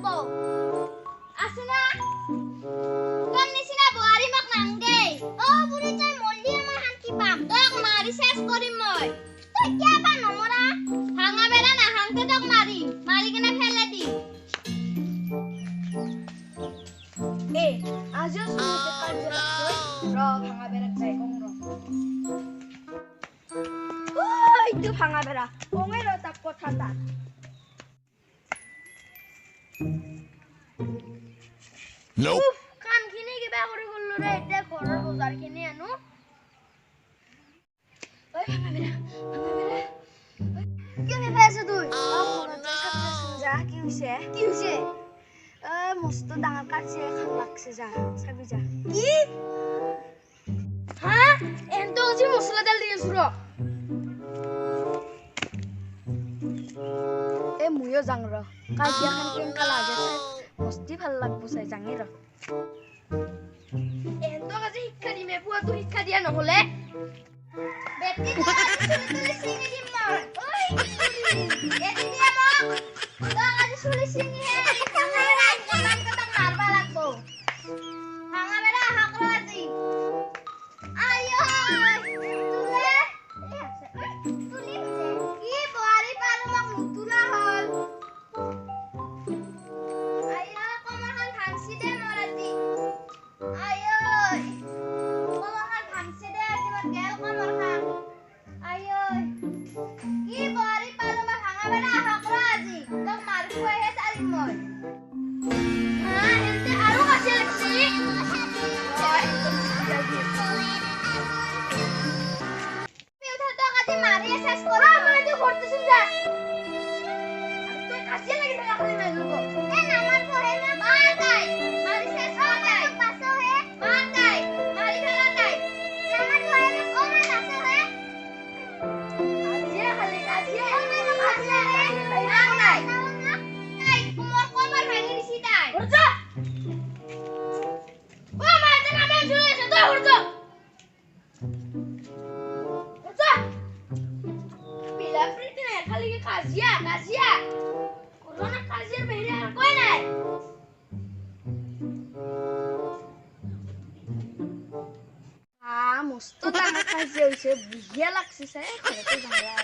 হ'ব আছে না তোৰ নিচিনা বোৱাৰী মোক নাংগে বুঢ়ী তই মৰলি মই শান্তি পাম তোক মাৰি চেছ কৰিম মই তই কিয় বা নমৰা ভাঙা বেৰা নাহাংতে তোক মাৰি কিনে ফেলে দিম আজিও শুনিতে কাৰ্য লাগছে ভাঙা বেৰাত যাই কং এইটো ভাঙা বেৰা কঙে তাক কথা তাক Nope. কামখিনি কিবা কৰি গ'লো ৰে এতিয়া ঘৰৰ বজাৰখিনি আনো ঐ ভাঙা বেৰা কি নিফাই আছে তুই যা কি হৈছে মস্ত ডাঙৰ কাটছে খান লাগছে যা চাবি যা কি হা এন্তো আজি মছলা তেল দি আছো ৰ এ মুয়ো যাং ৰ কাজিয়া খান কেনকা লাগে চাই মস্তি ভাল লাগব চাই যাঙে ৰ এন্তো আজি শিক্ষা দিমে বুৱাটো শিক্ষা দিয়া নহলে বেটি তুলি চিঙি দিম মই ওই এটি দিয়া মোক তো আজি চুলি চিঙি হে Kasia. Corona kasia behre ar koi nai. Mosto tanga kasia hoise buhiya lagse sai khore to jangla.